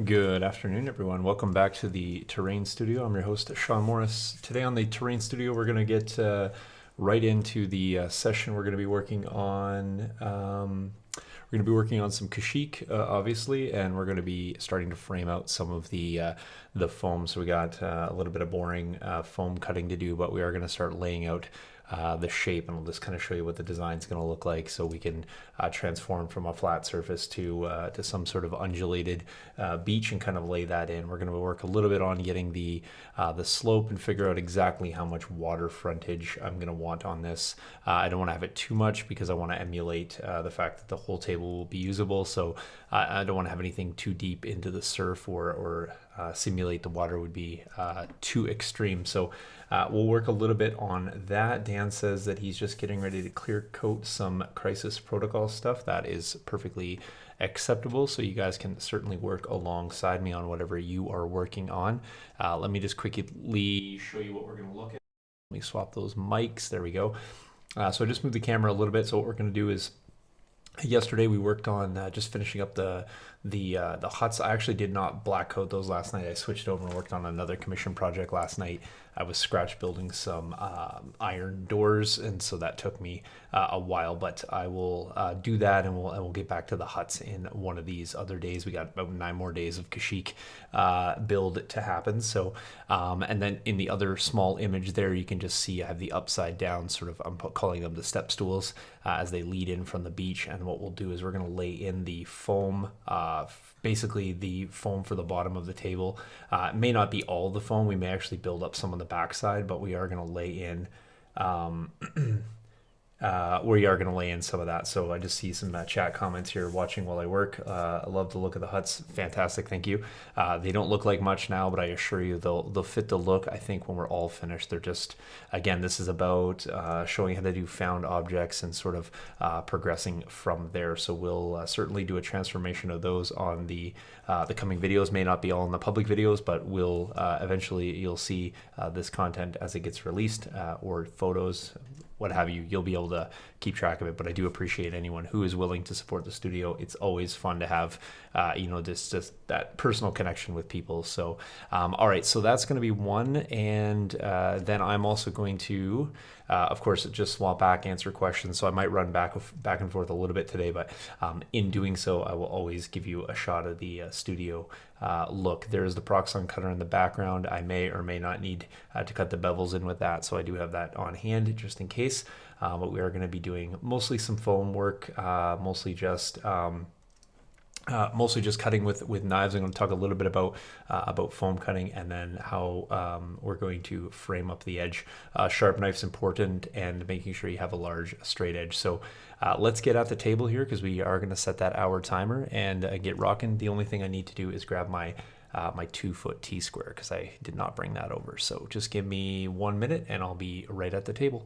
Good afternoon, everyone. Welcome back to the Terrain Studio. I'm your host, Sean Morris. Today on the Terrain Studio, we're going to get right into the session. We're going to be working on some Kashyyk, obviously, and we're going to be starting to frame out some of the foam. So we got a little bit of boring foam cutting to do, but we are going to start laying out the shape, and I'll just kind of show you what the design is going to look like, so we can transform from a flat surface to some sort of undulated beach and kind of lay that in. We're going to work a little bit on getting the slope and figure out exactly how much water frontage I'm going to want on this. I don't want to have it too much because I want to emulate the fact that the whole table will be usable. So I don't want to have anything too deep into the surf or simulate the water would be too extreme. So we'll work a little bit on that. Dan says that he's just getting ready to clear coat some crisis protocol stuff. That is perfectly acceptable. So you guys can certainly work alongside me on whatever you are working on. Let me just quickly show you what we're going to look at. Let me swap those mics. There we go. So I just moved the camera a little bit. So what we're going to do is, yesterday we worked on just finishing up the huts. I actually did not black coat those last night. I switched over and worked on another commission project last night. I was scratch building some iron doors, and so that took me a while, but I will do that, and we'll get back to the huts in one of these other days. We got about 9 more days of Kashyyk build to happen. So and then in the other small image there, you can just see I have the upside down sort of, I'm calling them the step stools, as they lead in from the beach. And what we'll do is we're going to lay in the foam, basically the foam for the bottom of the table. It may not be all the foam. We may actually build up some on the backside, but we are going to lay in some of that. So I just see some chat comments here watching while I work. I love the look of the huts. Fantastic, thank you. They don't look like much now, but I assure you they'll fit the look. I think when we're all finished, they're just, again, this is about showing how to do found objects and sort of progressing from there. So we'll certainly do a transformation of those on the coming videos. May not be all in the public videos, but we'll eventually, you'll see this content as it gets released, or photos, what have you. You'll be able to keep track of it. But I do appreciate anyone who is willing to support the studio. It's always fun to have just that personal connection with people. So all right, so that's going to be one. And then I'm also going to of course just swap back, answer questions. So I might run back and forth a little bit today, but in doing so, I will always give you a shot of the studio look. There's the Proxxon cutter in the background. I may or may not need to cut the bevels in with that, so I do have that on hand just in case. But we are going to be doing mostly some foam work, mostly just cutting with knives. I'm going to talk a little bit about foam cutting, and then how we're going to frame up the edge. Sharp knife's important, and making sure you have a large straight edge. So let's get at the table here, because we are going to set that hour timer and get rocking. The only thing I need to do is grab my 2-foot T-square, because I did not bring that over. So just give me 1 minute and I'll be right at the table.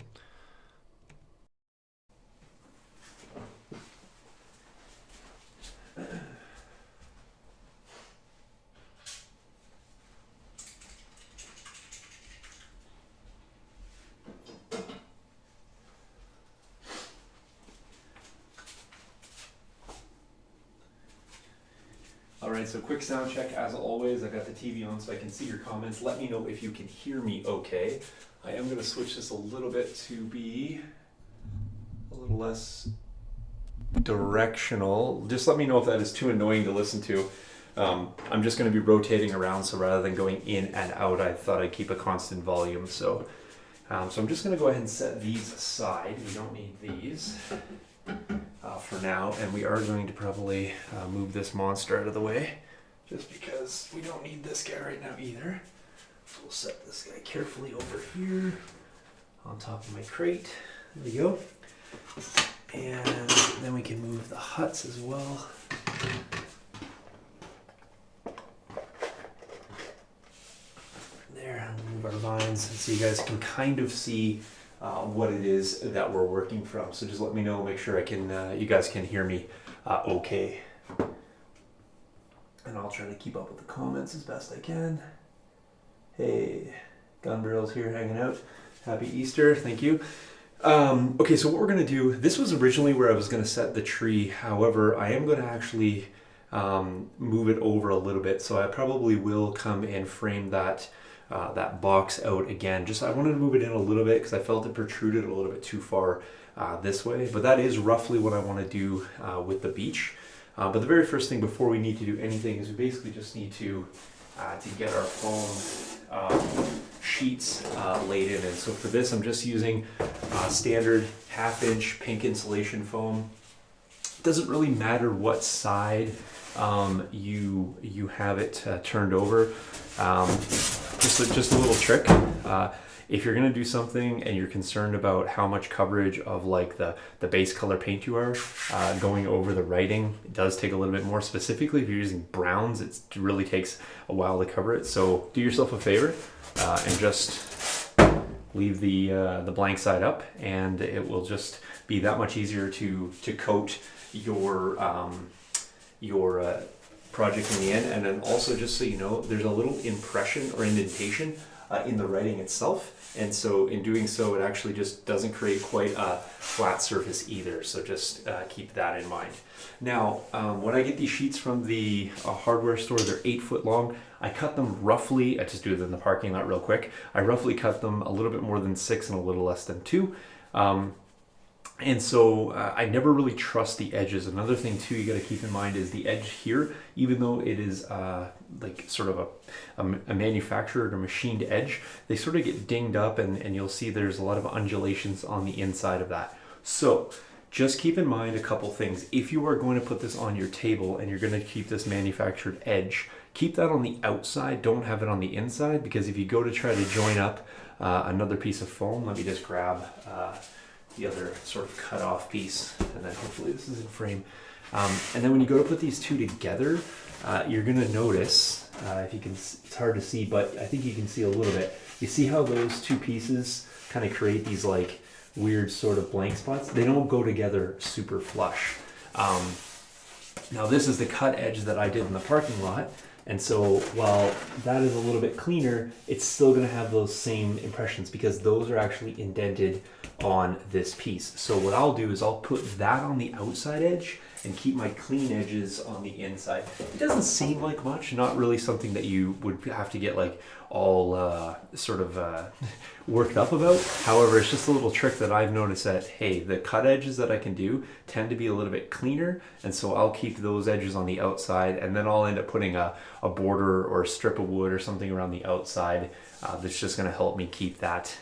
All right, so quick sound check as always. I got the TV on so I can see your comments. Let me know if you can hear me okay. I am going to switch this a little bit to be a little less directional. Just let me know if that is too annoying to listen to. I'm just going to be rotating around, so rather than going in and out, I thought I'd keep a constant volume. So I'm just going to go ahead and set these aside. We don't need these for now, and we are going to probably move this monster out of the way, just because we don't need this guy right now either. So we'll set this guy carefully over here on top of my crate. There we go. And then we can move the huts as well. There, I'll move our vines so you guys can kind of see what it is that we're working from. So just let me know, make sure I can, you guys can hear me okay. And I'll try to keep up with the comments as best I can. Hey, Gun Barrel's here hanging out. Happy Easter, thank you. Okay, so what we're gonna do, this was originally where I was gonna set the tree. However, I am gonna actually move it over a little bit. So I probably will come and frame that that box out again. Just I wanted to move it in a little bit because I felt it protruded a little bit too far this way. But that is roughly what I want to do with the beach. But the very first thing before we need to do anything is we basically just need to get our foam sheets laid in. And so for this, I'm just using standard 1/2 inch pink insulation foam. It doesn't really matter what side you have it turned over. Just a little trick. If you're gonna do something and you're concerned about how much coverage of like the base color paint you are going over the writing, it does take a little bit more. Specifically, if you're using browns, it really takes a while to cover it. So do yourself a favor and just leave the blank side up, and it will just be that much easier to coat your project in the end. And then also, just so you know, there's a little impression or indentation in the writing itself, and so in doing so it actually just doesn't create quite a flat surface either, so just keep that in mind. Now when I get these sheets from the hardware store, they're 8 foot long. I cut them roughly, I just do it in the parking lot real quick, I roughly cut them a little bit more than 6 and a little less than 2. And so I never really trust the edges. Another thing too you got to keep in mind is the edge here, even though it is like sort of a manufactured or machined edge, they sort of get dinged up, and you'll see there's a lot of undulations on the inside of that. So just keep in mind a couple things. If you are going to put this on your table and you're going to keep this manufactured edge, keep that on the outside, don't have it on the inside, because if you go to try to join up another piece of foam, let me just grab the other sort of cut off piece, and then hopefully this is in frame. And then when you go to put these two together, you're gonna notice, if you can, it's hard to see, but I think you can see a little bit. You see how those two pieces kind of create these like weird sort of blank spots? They don't go together super flush. Now this is the cut edge that I did in the parking lot. And so while that is a little bit cleaner, it's still gonna have those same impressions because those are actually indented on this piece. So what I'll do is I'll put that on the outside edge and keep my clean edges on the inside. It doesn't seem like much, not really something that you would have to get like all sort of worked up about. However, it's just a little trick that I've noticed that, hey, the cut edges that I can do tend to be a little bit cleaner, and so I'll keep those edges on the outside, and then I'll end up putting a border or a strip of wood or something around the outside that's just gonna help me keep that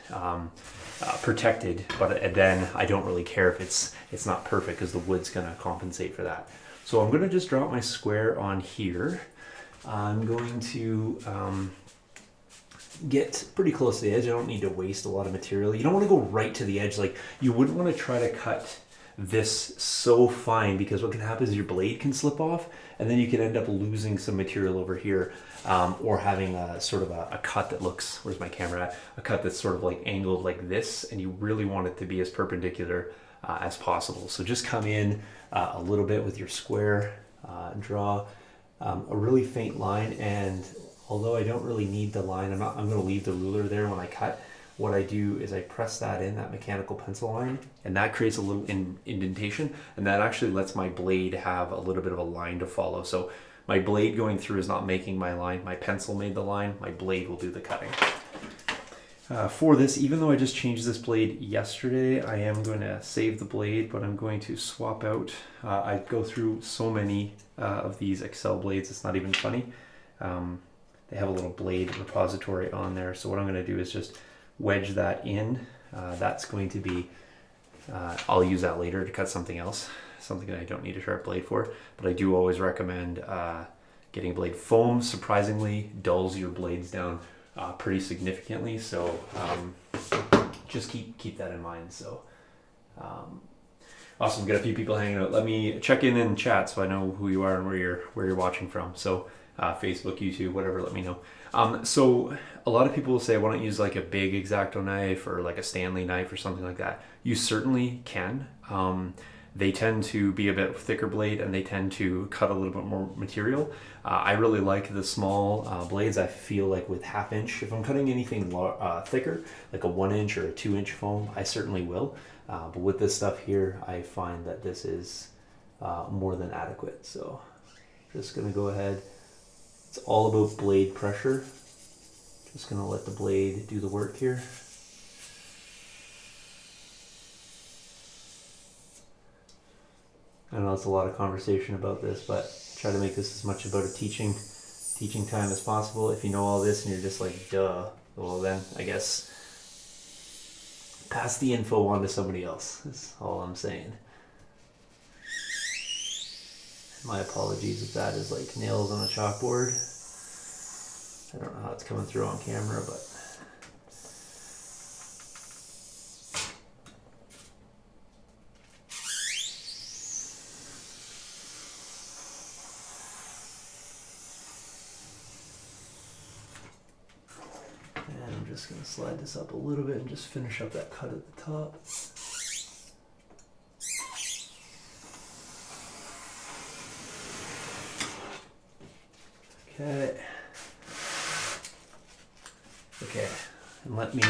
protected. But then I don't really care if it's not perfect because the wood's gonna compensate for that. So I'm gonna just drop my square on here. I'm going to get pretty close to the edge. I don't need to waste a lot of material. You don't want to go right to the edge. Like, you wouldn't want to try to cut this so fine, because what can happen is your blade can slip off, and then you can end up losing some material over here, or having a sort of a cut that looks, where's my camera at? A cut that's sort of like angled like this, and you really want it to be as perpendicular as possible. So just come in a little bit with your square, draw a really faint line, and although I don't really need the line, I'm going to leave the ruler there when I cut. What I do is I press that in, that mechanical pencil line, and that creates a little indentation, and that actually lets my blade have a little bit of a line to follow. So my blade going through is not making my line. My pencil made the line. My blade will do the cutting. For this, even though I just changed this blade yesterday, I am going to save the blade, but I'm going to swap out. I go through so many of these Excel blades, it's not even funny. They have a little blade repository on there. So what I'm going to do is just wedge that in. That's going to be, I'll use that later to cut something else, something that I don't need a sharp blade for. But I do always recommend getting blade foam. Surprisingly, dulls your blades down pretty significantly. So just keep that in mind. So awesome, got a few people hanging out. Let me check in chat so I know who you are and where you're watching from. So Facebook, YouTube, whatever, let me know. So a lot of people will say, why don't you use like a big X-Acto knife or like a Stanley knife or something like that? You certainly can. They tend to be a bit thicker blade, and they tend to cut a little bit more material. I really like the small blades. I feel like with 1/2 inch, if I'm cutting anything thicker, like a 1 inch or a 2 inch foam, I certainly will. But with this stuff here, I find that this is more than adequate. So Just gonna go ahead. It's all about blade pressure. Just gonna let the blade do the work here. I know it's a lot of conversation about this, but try to make this as much about a teaching time as possible. If you know all this and you're just like, duh, well then I guess pass the info on to somebody else. That's all I'm saying. My apologies if that is like nails on a chalkboard. I don't know how it's coming through on camera, but and I'm just going to slide this up a little bit and just finish up that cut at the top. Okay. Okay, and let me.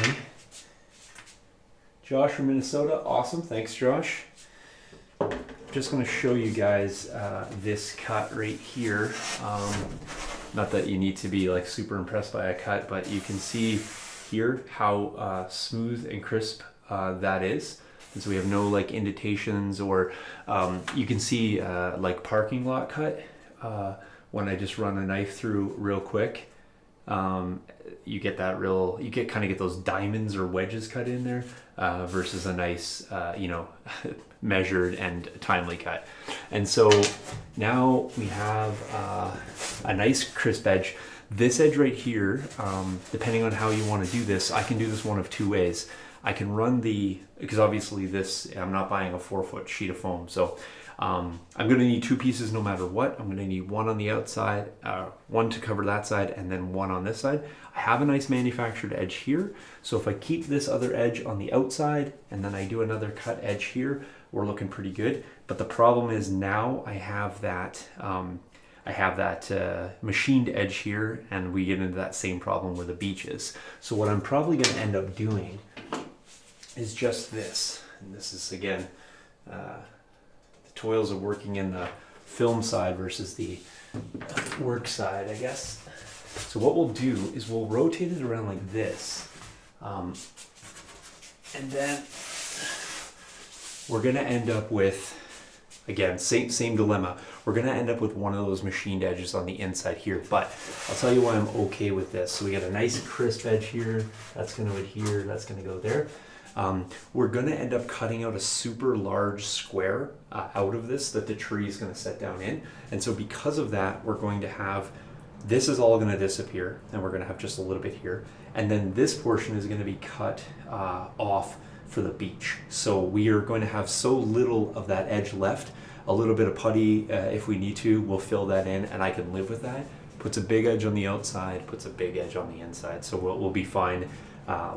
Josh from Minnesota, awesome. Thanks, Josh. Just going to show you guys this cut right here. Not that you need to be like super impressed by a cut, but you can see here how smooth and crisp that is. And so we have no like indentations, or you can see like parking lot cut when I just run a knife through real quick. You get that you kind of get those diamonds or wedges cut in there versus a nice, measured and timely cut. And so now we have a nice crisp edge. This edge right here, depending on how you want to do this, I can do this one of two ways. I can run because obviously I'm not buying a 4-foot sheet of foam, so I'm going to need two pieces no matter what. I'm going to need one on the outside, one to cover that side, and then one on this side. I have a nice manufactured edge here, so if I keep this other edge on the outside and then I do another cut edge here, we're looking pretty good. But the problem is now I have that machined edge here, and we get into that same problem where the beach is. So what I'm probably going to end up doing is just this, and this is again toils of working in the film side versus the work side, I guess. So what we'll do is we'll rotate it around like this, and then we're gonna end up with, again, same dilemma. We're gonna end up with one of those machined edges on the inside here, but I'll tell you why I'm okay with this. So we got a nice crisp edge here, that's gonna adhere, that's gonna go there. We're going to end up cutting out a super large square out of this that the tree is going to set down in. And so because of that, we're going to have, this is all going to disappear, and we're going to have just a little bit here. And then this portion is going to be cut off for the beach. So we are going to have so little of that edge left. A little bit of putty, if we need to, we'll fill that in, and I can live with that. Puts a big edge on the outside, puts a big edge on the inside. So we'll be fine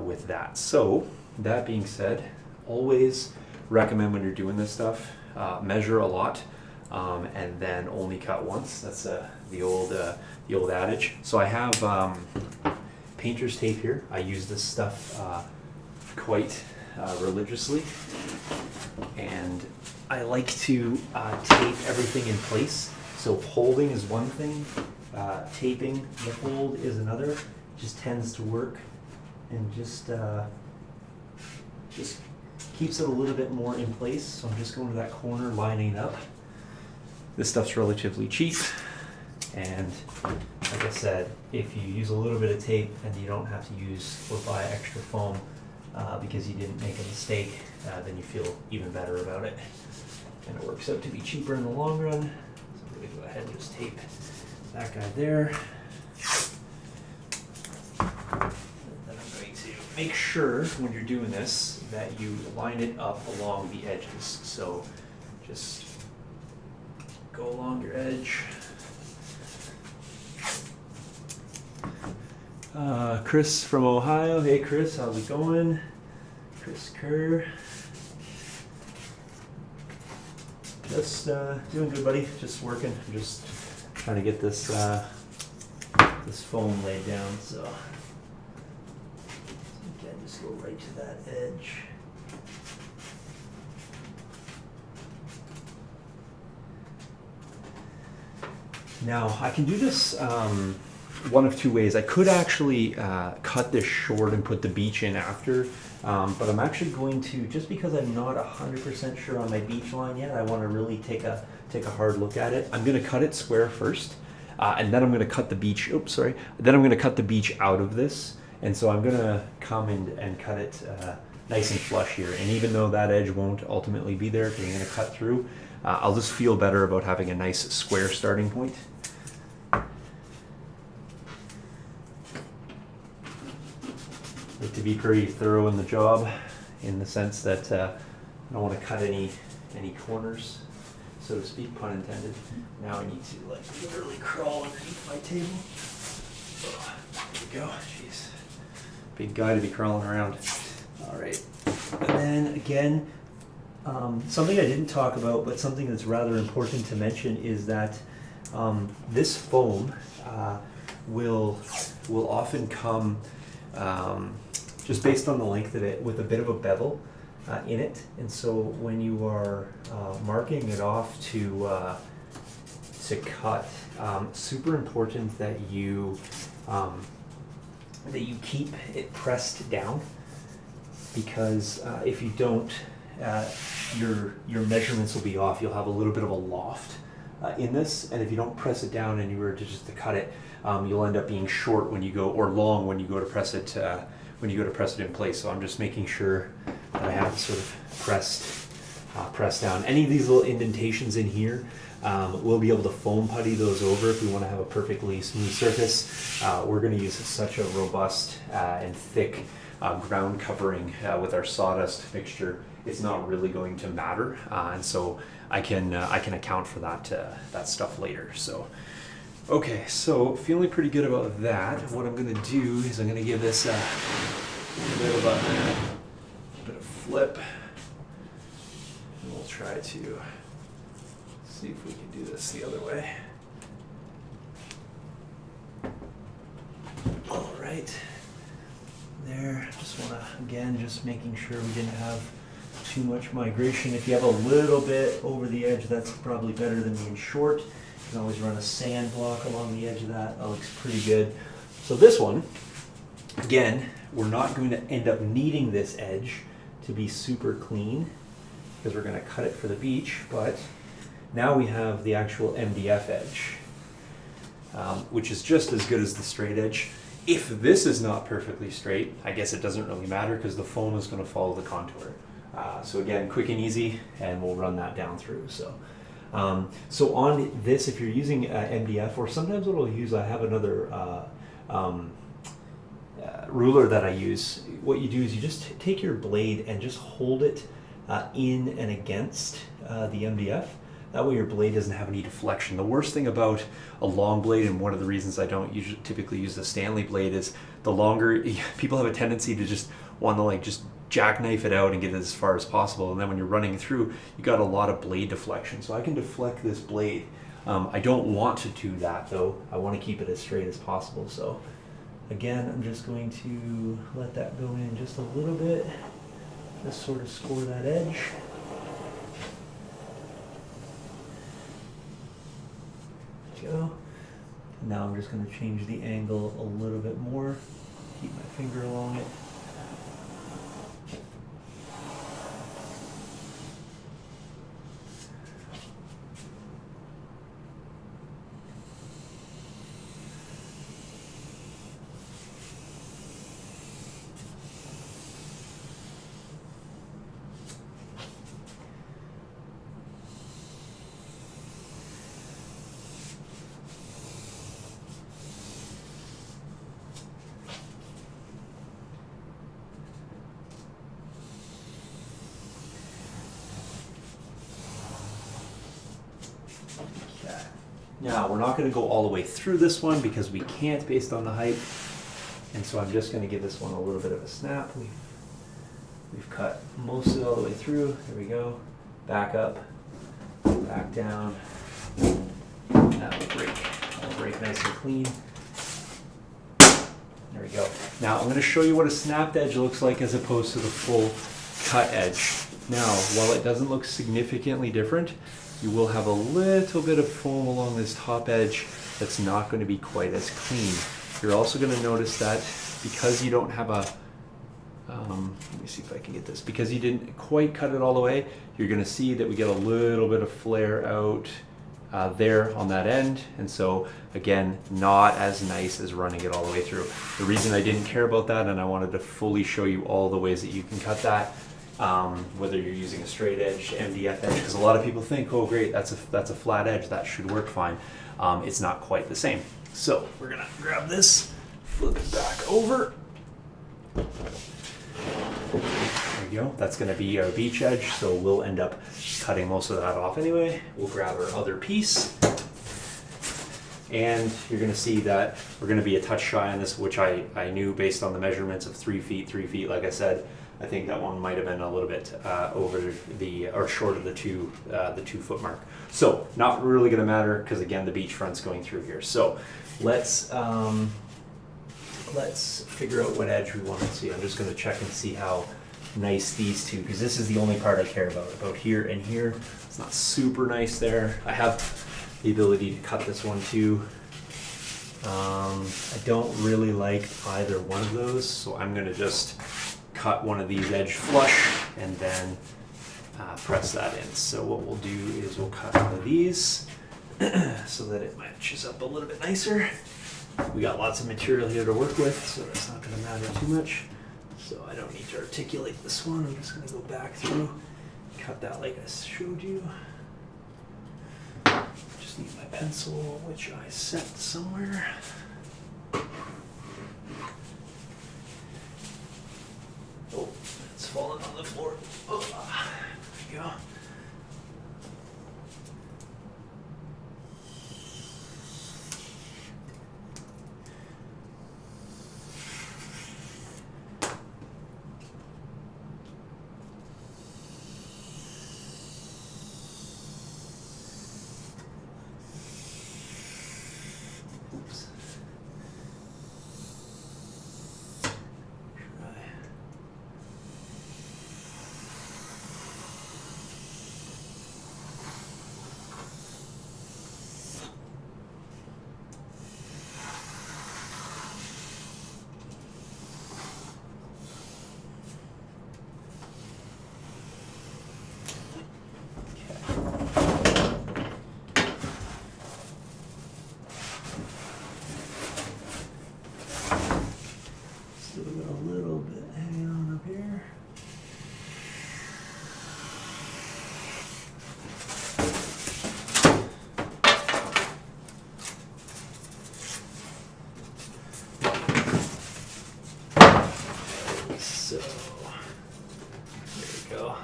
with that. So that being said, always recommend when you're doing this stuff, measure a lot and then only cut once. That's the old adage. So I have painter's tape here. I use this stuff quite religiously, and I like to tape everything in place. So holding is one thing, taping the hold is another. Just tends to work, and just keeps it a little bit more in place. So I'm just going to that corner, lining it up. This stuff's relatively cheap, and like I said, if you use a little bit of tape and you don't have to use or buy extra foam because you didn't make a mistake, then you feel even better about it, and it works out to be cheaper in the long run. So I'm going to go ahead and just tape that guy there. Make sure when you're doing this that you line it up along the edges. So just go along your edge. Chris from Ohio. Hey Chris, how's it going? Chris Kerr. Just doing good, buddy. Just working. Just trying to get this this foam laid down. So again, just go right to that edge. Now I can do this one of two ways. I could actually cut this short and put the beach in after, but I'm actually going to, just because I'm not 100% sure on my beach line yet, I want to really take a hard look at it. I'm going to cut it square first, and then I'm going to cut the beach. Oops, sorry. Then I'm going to cut the beach out of this, and so I'm going to come and cut it nice and flush here. And even though that edge won't ultimately be there because I'm going to cut through, I'll just feel better about having a nice square starting point. Like to be pretty thorough in the job, in the sense that I don't want to cut any corners, so to speak, pun intended. Now I need to like literally crawl underneath my table. Oh, there we go. Jeez, big guy to be crawling around. All right, and then again, something I didn't talk about, but something that's rather important to mention is that this foam will often come. Just based on the length of it, with a bit of a bevel in it, and so when you are marking it off to cut, super important that you keep it pressed down, because if you don't, your measurements will be off. You'll have a little bit of a loft in this, and if you don't press it down and you were to just to cut it, you'll end up being short when you go, or long when you go to press it. When you go to press it in place. So I'm just making sure that I have it sort of pressed down. Any of these little indentations in here, we'll be able to foam putty those over if we want to have a perfectly smooth surface. We're going to use such a robust and thick ground covering with our sawdust mixture. It's not really going to matter, and so I can account for that stuff later. So. Okay, so feeling pretty good about that. What I'm going to do is I'm going to give this a bit of flip, and we'll try to see if we can do this the other way. All right, there. Just want to, again, just making sure we didn't have too much migration. If you have a little bit over the edge, that's probably better than being short. You can always run a sand block along the edge of that. That looks pretty good. So this one, again, we're not going to end up needing this edge to be super clean because we're going to cut it for the beach, but now we have the actual MDF edge, which is just as good as the straight edge. If this is not perfectly straight, I guess it doesn't really matter because the foam is going to follow the contour. So again, quick and easy, and we'll run that down through. So on this, if you're using MDF, or sometimes what I'll use, I have another ruler that I use. What you do is you just take your blade and just hold it in and against the MDF. That way your blade doesn't have any deflection. The worst thing about a long blade, and one of the reasons I don't typically use the Stanley blade, is the longer, people have a tendency to just want to just jackknife it out and get it as far as possible, and then when you're running through, you got a lot of blade deflection. So I can deflect this blade. I don't want to do that though. I want to keep it as straight as possible. So again, I'm just going to let that go in just a little bit, just sort of score that edge. There you go. Now I'm just going to change the angle a little bit more, keep my finger along it. Now, we're not going to go all the way through this one because we can't based on the height. And so I'm just going to give this one a little bit of a snap. We've cut most of it all the way through. There we go. Back up, back down. That'll break nice and clean. There we go. Now I'm going to show you what a snapped edge looks like as opposed to the full cut edge. Now, while it doesn't look significantly different, you will have a little bit of foam along this top edge that's not going to be quite as clean. You're also going to notice that because you don't have a, let me see if I can get this, because you didn't quite cut it all the way, you're going to see that we get a little bit of flare out there on that end, and so again, not as nice as running it all the way through. The reason I didn't care about that, and I wanted to fully show you all the ways that you can cut that, whether you're using a straight edge, MDF edge, because a lot of people think, oh great, that's a flat edge, that should work fine. It's not quite the same. So we're gonna grab this, flip it back over. There we go. That's gonna be our beach edge, so we'll end up cutting most of that off anyway. We'll grab our other piece. And you're going to see that we're going to be a touch shy on this, which I knew based on the measurements of 3 feet. Like I said, I think that one might have been a little bit over the, or short of the 2 foot mark. So not really going to matter because again, the beach front's going through here. So let's figure out what edge we want to see. I'm just going to check and see how nice these two, because this is the only part I care about here and here. It's not super nice there. I have the ability to cut this one too. I don't really like either one of those, so I'm going to just cut one of these edge flush and then press that in. So what we'll do is we'll cut one of these so that it matches up a little bit nicer. We got lots of material here to work with, so that's not going to matter too much. So I don't need to articulate this one. I'm just going to go back through, cut that like I showed you. Just need my pencil, which I set somewhere. Oh, it's falling on the floor. Oh, there we go.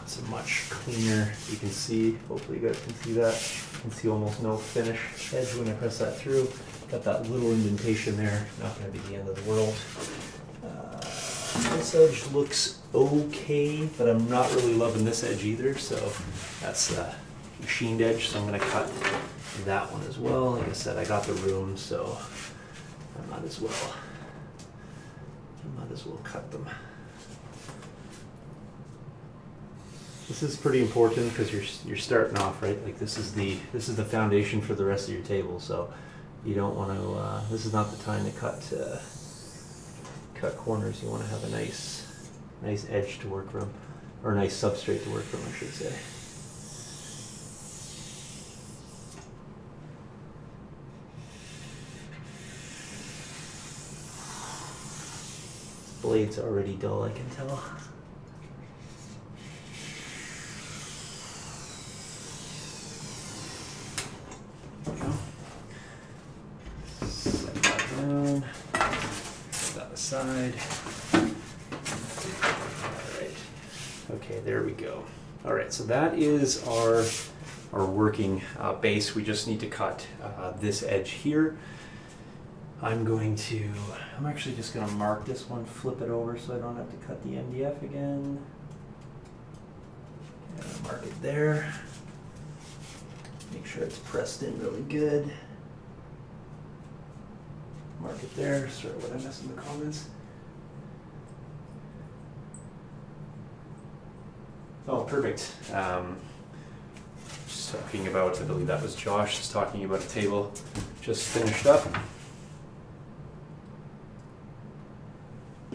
It's a much cleaner, you can see, hopefully you guys can see that. You can see almost no finish edge when I press that through. Got that little indentation there, not going to be the end of the world. This edge looks okay, but I'm not really loving this edge either, so that's the machined edge, so I'm going to cut that one as well. Like I said, I got the room, so I might as well cut them. This is pretty important because you're starting off, right? Like this is the foundation for the rest of your table. So you don't want to. This is not the time to cut corners. You want to have a nice edge to work from, or a nice substrate to work from, I should say. This blade's already dull, I can tell. Side. Alright. Okay, there we go. Alright, so that is our working base. We just need to cut this edge here. I'm actually just going to mark this one, flip it over so I don't have to cut the MDF again. Mark it there. Make sure it's pressed in really good. Mark it there. Sorry, what I missed in the comments. Oh, perfect. Just talking about, I believe that was Josh, just talking about a table just finished up.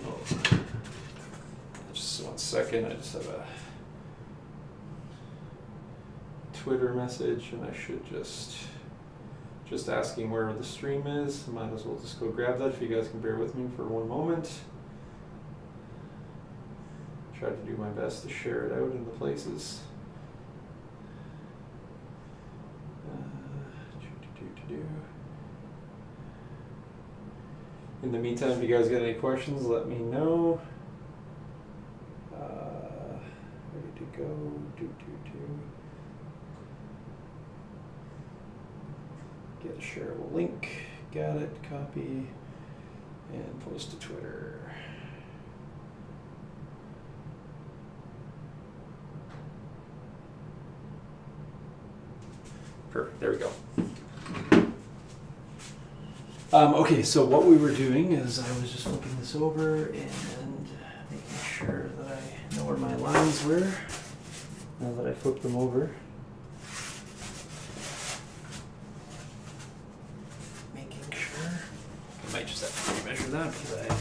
Oh, just 1 second, I just have a Twitter message, and I should just asking where the stream is. Might as well just go grab that if you guys can bear with me for 1 moment. Try to do my best to share it out in the places. In the meantime, if you guys got any questions, let me know. Ready to go. Get a shareable link. Got it. Copy and post to Twitter. Perfect. There we go. Okay, so what we were doing is I was just flipping this over and making sure that I know where my lines were now that I flipped them over. Making sure. I might just have to remeasure that because I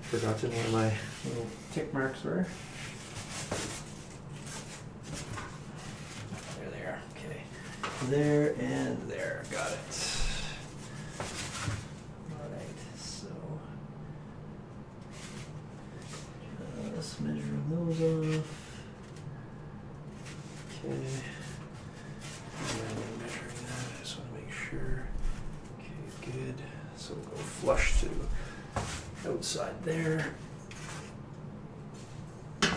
forgot to know where my little tick marks were. There they are. Okay. There and there. Got it. Measuring those off. Okay. And then measuring that, I just want to make sure. Okay, good. So we'll go flush to outside there. So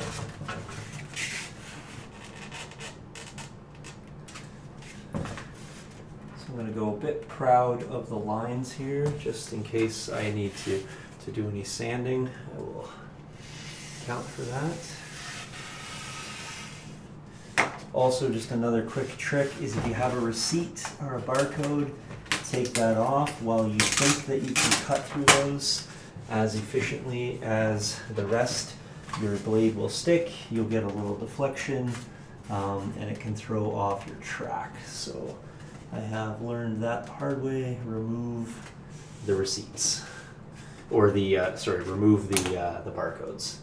I'm going to go a bit proud of the lines here, just in case I need to do any sanding. I will account for that. Also, just another quick trick is if you have a receipt or a barcode, take that off while you think that you can cut through those as efficiently as the rest. Your blade will stick, you'll get a little deflection, and it can throw off your track. So I have learned that the hard way. Remove the receipts, or the remove the barcodes.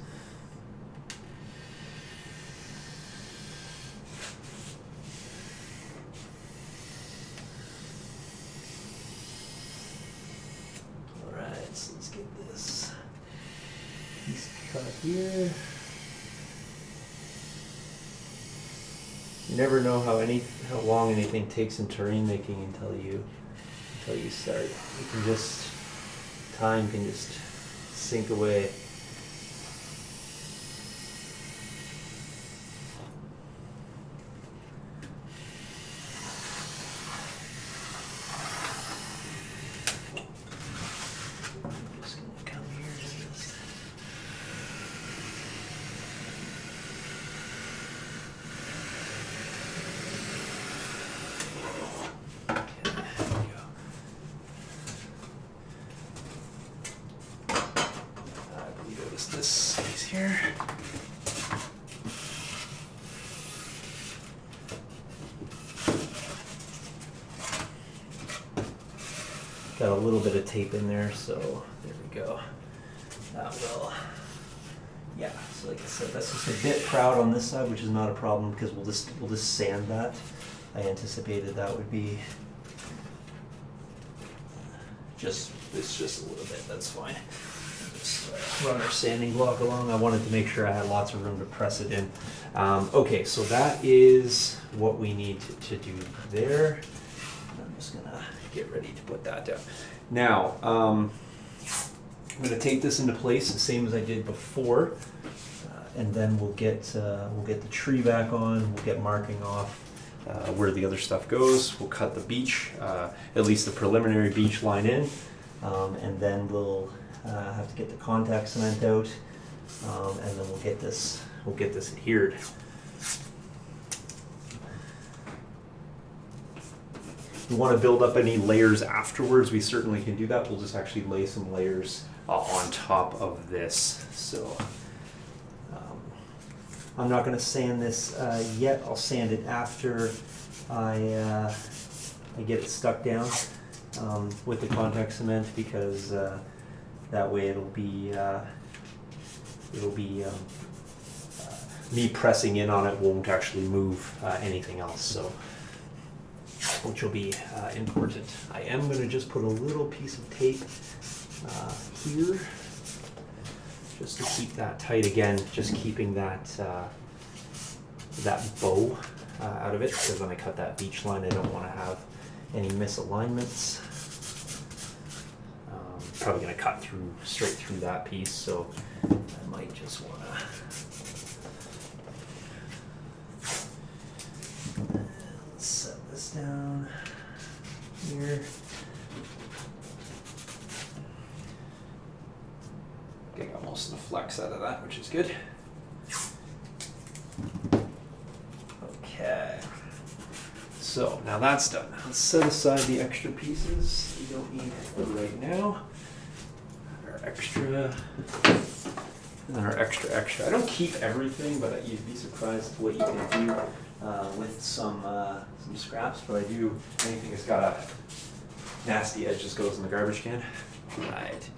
Here. You never know how long anything takes in terrain making until you start. You can just time can just sink away. This is here. Got a little bit of tape in there, so there we go. That will, yeah. So like I said, that's just a bit proud on this side, which is not a problem because we'll just sand that. I anticipated that would be just a little bit. That's fine. Run our sanding block along. I wanted to make sure I had lots of room to press it in. Okay, so that is what we need to do there. I'm just gonna get ready to put that down. Now, I'm gonna take this into place the same as I did before, and then we'll get the tree back on. We'll get marking off where the other stuff goes. We'll cut the beach, at least the preliminary beach line in, and then we'll have to get the contact cement out, and then we'll get this adhered. If we want to build up any layers afterwards, we certainly can do that. We'll just actually lay some layers on top of this. So I'm not going to sand this yet. I'll sand it after I get it stuck down with the contact cement, because that way it'll be me pressing in on it won't actually move anything else. So, which will be important. I am going to just put a little piece of tape here, just to keep that tight again, just keeping that that bow out of it, because when I cut that beach line, I don't want to have any misalignments. Probably going to cut straight through that piece, so I might just want to set this down here. Okay, got most of the flex out of that, which is good. Okay, so now that's done. Let's set aside the extra pieces we don't need right now. Our extra, and our extra. I don't keep everything, but you'd be surprised what you can do with some scraps. But I do, anything that's got a nasty edge just goes in the garbage can. Right.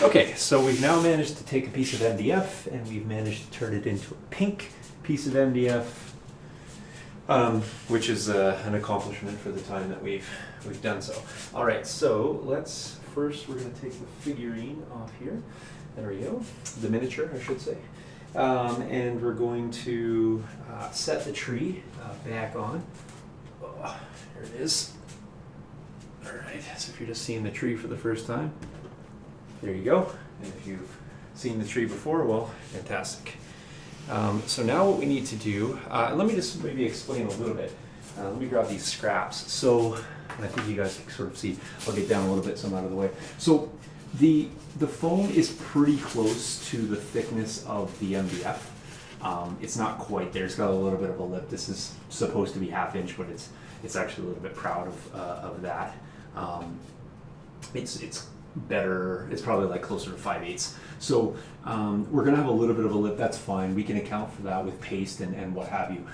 Okay, so we've now managed to take a piece of MDF and we've managed to turn it into a pink piece of MDF, which is an accomplishment for the time that we've done so. All right, so we're going to take the figurine off here. There we go, the miniature, I should say. And we're going to set the tree back on. Oh, there it is. All right, so if you're just seeing the tree for the first time, there you go. And if you've seen the tree before, well, fantastic. So now what we need to do, let me just maybe explain a little bit. Let me grab these scraps. So, and I think you guys can sort of see, I'll get down a little bit so I'm out of the way. So the foam is pretty close to the thickness of the MDF. It's not quite there. It's got a little bit of a lip. This is supposed to be 1/2 inch, but it's actually a little bit proud of that. It's better. It's probably like closer to 5/8. So we're gonna have a little bit of a lip. That's fine. We can account for that with paste and what have you.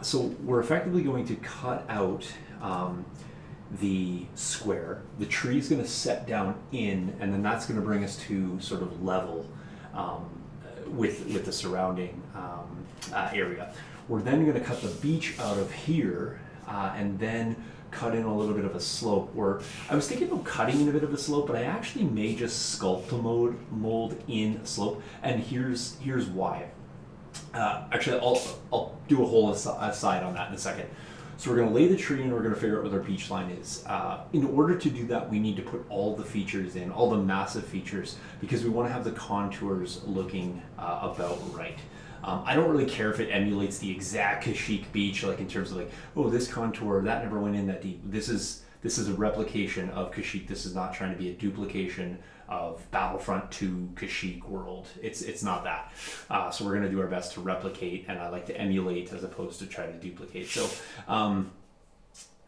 So we're effectively going to cut out the square. The tree is going to set down in, and then that's going to bring us to sort of level with the surrounding area. We're then going to cut the beach out of here and then cut in a little bit of a slope. Where I was thinking about cutting in a bit of a slope, but I actually may just sculpt a mold in a slope, and here's why. Actually, I'll do a whole aside on that in a second. So we're going to lay the tree and we're going to figure out what our beach line is. In order to do that, we need to put all the features in, all the massive features, because we want to have the contours looking about right. I don't really care if it emulates the exact Kashyyk beach, like in terms of like, oh, this contour, that never went in that deep. This is a replication of Kashyyk. This is not trying to be a duplication of Battlefront 2 Kashyyk world. It's not that. So we're going to do our best to replicate, and I like to emulate as opposed to try to duplicate. So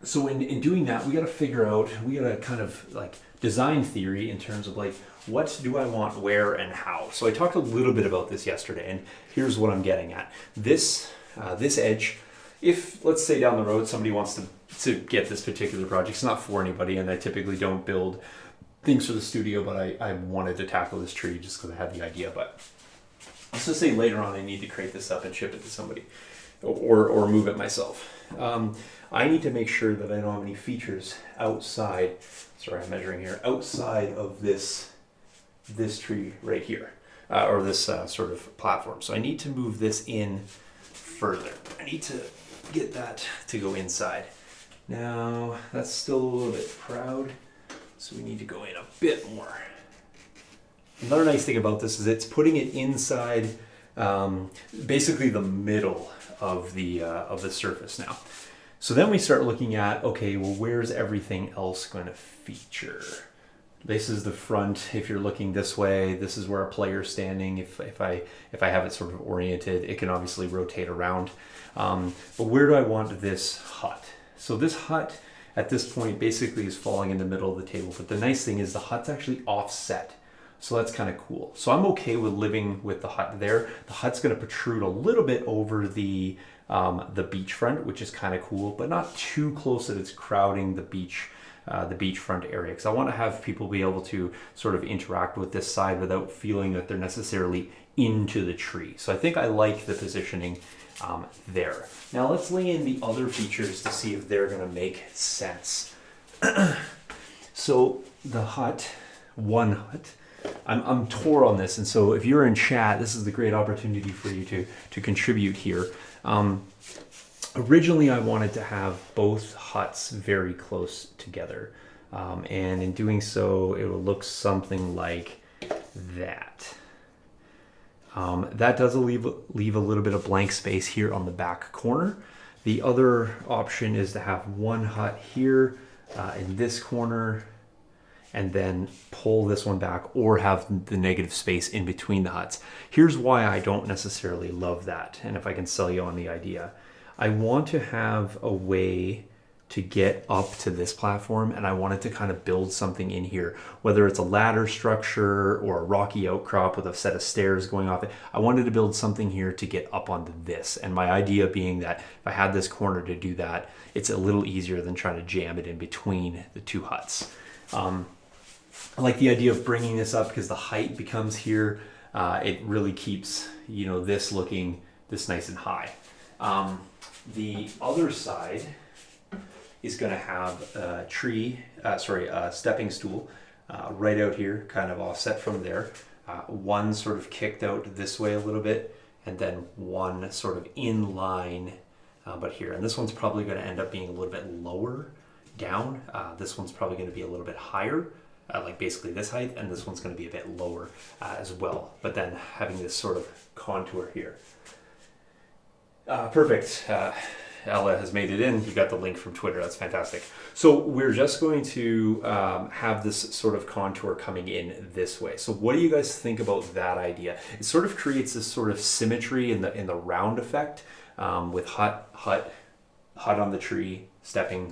so in doing that, we got to figure out, we got to kind of like design theory in terms of like, what do I want where and how? So I talked a little bit about this yesterday, and here's what I'm getting at. This edge, if let's say down the road somebody wants to get this particular project, it's not for anybody, and I typically don't build things for the studio, but I wanted to tackle this tree just because I had the idea. But let's just say later on I need to crate this up and ship it to somebody, or move it myself. I need to make sure that I don't have any features outside, sorry I'm measuring here, outside of this tree right here, or this sort of platform. So I need to move this in further. I need to get that to go inside. Now that's still a little bit proud, so we need to go in a bit more. Another nice thing about this is it's putting it inside basically the middle of the surface now. So then we start looking at, okay, well, where's everything else going to feature? This is the front. If you're looking this way, this is where a player's standing. If I have it sort of oriented, it can obviously rotate around. But where do I want this hut? So this hut at this point basically is falling in the middle of the table. But the nice thing is the hut's actually offset. So that's kind of cool. So I'm okay with living with the hut there. The hut's going to protrude a little bit over the beachfront, which is kind of cool, but not too close that it's crowding the beachfront area. Because I want to have people be able to sort of interact with this side without feeling that they're necessarily into the tree. So I think I like the positioning there. Now let's lay in the other features to see if they're going to make sense. So the hut, one hut, I'm torn on this, and so if you're in chat, this is the great opportunity for you to contribute here. Originally, I wanted to have both huts very close together, and in doing so, it will look something like that. That does leave a little bit of blank space here on the back corner. The other option is to have one hut here in this corner, and then pull this one back, or have the negative space in between the huts. Here's why I don't necessarily love that, and if I can sell you on the idea. I want to have a way to get up to this platform, and I wanted to kind of build something in here, whether it's a ladder structure or a rocky outcrop with a set of stairs going off it. I wanted to build something here to get up onto this, and my idea being that if I had this corner to do that, it's a little easier than trying to jam it in between the two huts. I like the idea of bringing this up because the height becomes here. It really keeps, this looking this nice and high. The other side is going to have a stepping stool right out here, kind of offset from there. One sort of kicked out this way a little bit, and then one sort of in line, but here. And this one's probably going to end up being a little bit lower down. This one's probably going to be a little bit higher. Like basically this height, and this one's going to be a bit lower as well, but then having this sort of contour here. Perfect. Ella has made it in. You got the link from Twitter. That's fantastic. So we're just going to have this sort of contour coming in this way. So what do you guys think about that idea? It sort of creates this sort of symmetry in the round effect, with hut on the tree, stepping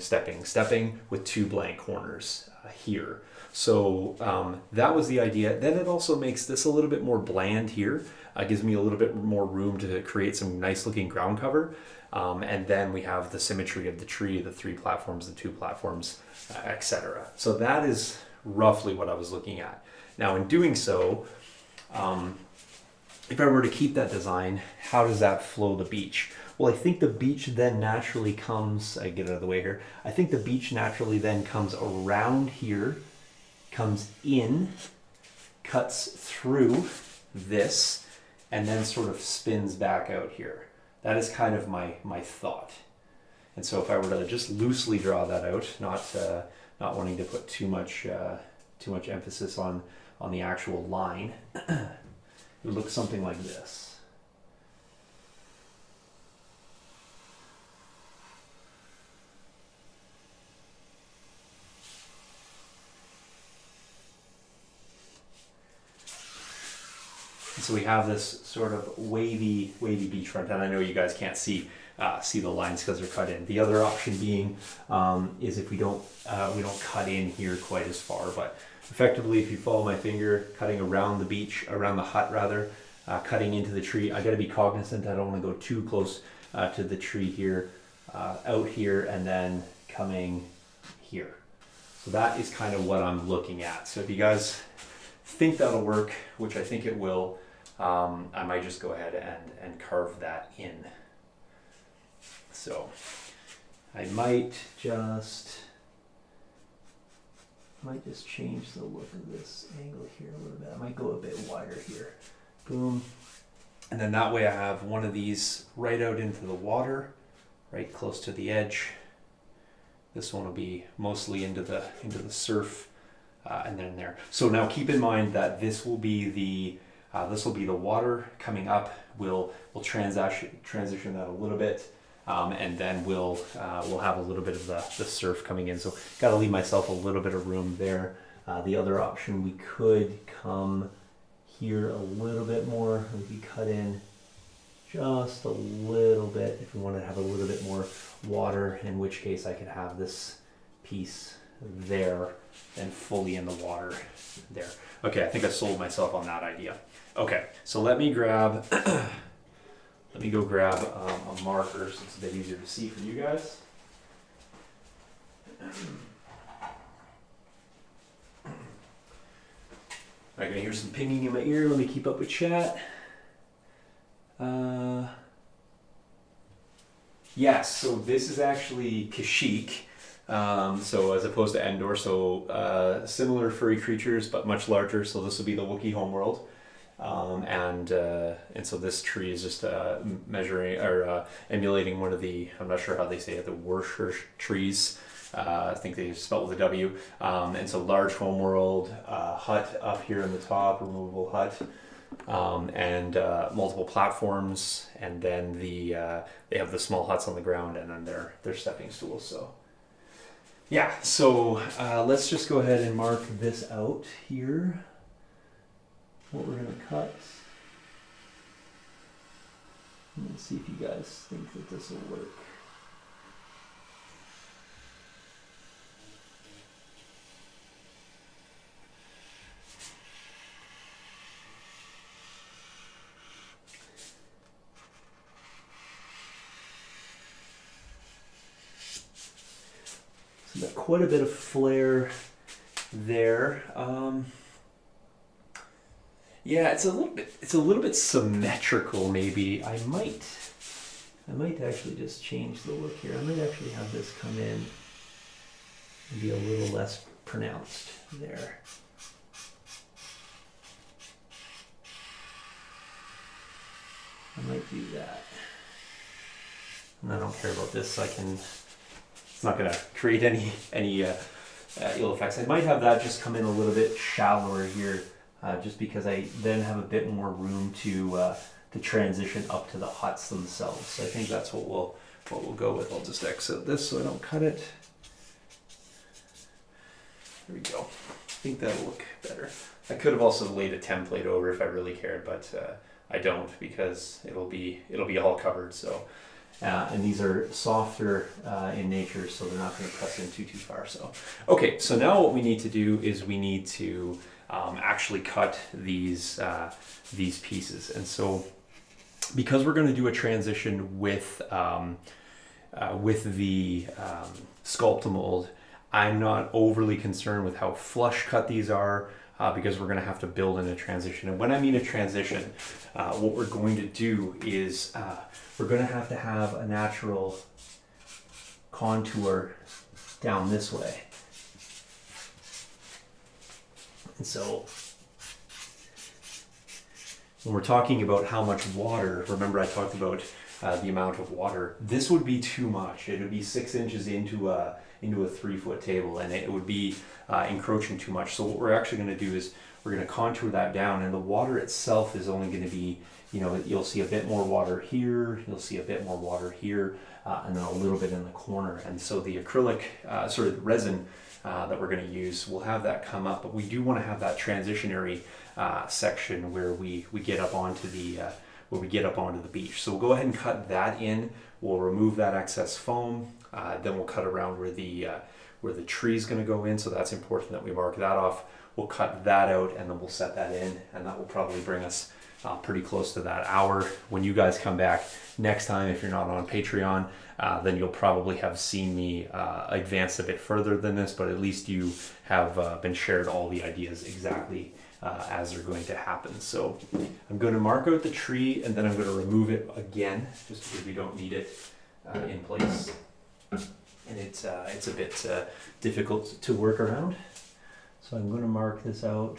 with two blank corners here. So that was the idea. Then it also makes this a little bit more bland here. Gives me a little bit more room to create some nice looking ground cover. And then we have the symmetry of the tree, the three platforms, the two platforms, etc. So that is roughly what I was looking at. Now in doing so, if I were to keep that design, how does that flow the beach? Well, I think the beach then naturally comes, I get out of the way here. I think the beach naturally then comes around here, comes in, cuts through this, and then sort of spins back out here. That is kind of my thought. And so if I were to just loosely draw that out, not wanting to put too much emphasis on the actual line, it would look something like this. So we have this sort of wavy beachfront, and I know you guys can't see the lines because they're cut in. The other option being is if we don't cut in here quite as far, but effectively, if you follow my finger, cutting around the beach, around the hut rather, cutting into the tree. I got to be cognizant. I don't want to go too close to the tree here, out here, and then coming here. So that is kind of what I'm looking at. So if you guys think that'll work, which I think it will, I might just go ahead and carve that in. So I might just change the look of this angle here a little bit. I might go a bit wider here. Boom. And then that way I have one of these right out into the water, right close to the edge. This one will be mostly into the surf, and then there. So now keep in mind that this will be the water coming up. We'll transition that a little bit, and then we'll have a little bit of the surf coming in. So got to leave myself a little bit of room there. The other option, we could come here a little bit more. We could cut in just a little bit if we want to have a little bit more water, in which case I could have this piece there and fully in the water there. Okay, I think I sold myself on that idea. Okay, so let me grab, let me go grab a marker so it's a bit easier to see for you guys. I can hear some pinging in my ear. Let me keep up with chat. Yes, so this is actually Kashyyk. So as opposed to Endor, so similar furry creatures but much larger. So this will be the Wookiee homeworld, and so this tree is just measuring or emulating one of the, I'm not sure how they say it, the Worcester trees. I think they spelled with a W. And so large homeworld, hut up here in the top, removable hut. And multiple platforms, and then they have the small huts on the ground, and then their stepping stools. So yeah, so let's just go ahead and mark this out here, what we're gonna cut. Let's see if you guys think that this will work. So got quite a bit of flare there. Yeah, it's a little bit symmetrical. Maybe I might actually just change the look here. I might actually have this come in and be a little less pronounced there. I might do that. And I don't care about this. It's not going to create any ill effects. I might have that just come in a little bit shallower here, just because I then have a bit more room to transition up to the huts themselves. So I think that's what we'll go with. I'll just exit this so I don't cut it. There we go. I think that'll look better. I could have also laid a template over if I really cared, but I don't, because it'll be all covered. So. And these are softer in nature, so they're not going to press in too far. So, okay, so now what we need to do is we need to actually cut these pieces. And so, because we're going to do a transition with the sculpt mold, I'm not overly concerned with how flush cut these are. Because we're going to have to build in a transition. And when I mean a transition, what we're going to do is we're going to have a natural contour down this way. And so when we're talking about how much water, remember I talked about the amount of water, this would be too much. It would be 6 inches into a 3-foot table, and it would be encroaching too much. So what we're actually going to do is we're going to contour that down, and the water itself is only going to be, you'll see a bit more water here, you'll see a bit more water here, and then a little bit in the corner. And so the acrylic, the resin that we're going to use, we'll have that come up, but we do want to have that transitionary section where we get up onto the beach. So we'll go ahead and cut that in. We'll remove that excess foam. Then we'll cut around where the tree is going to go in. So that's important that we mark that off. We'll cut that out, and then we'll set that in, and that will probably bring us pretty close to that hour. When you guys come back next time, if you're not on Patreon, then you'll probably have seen me advance a bit further than this, but at least you have been shared all the ideas exactly as they're going to happen. So I'm going to mark out the tree, and then I'm going to remove it again, just because we don't need it in place. And it's a bit difficult to work around. So I'm going to mark this out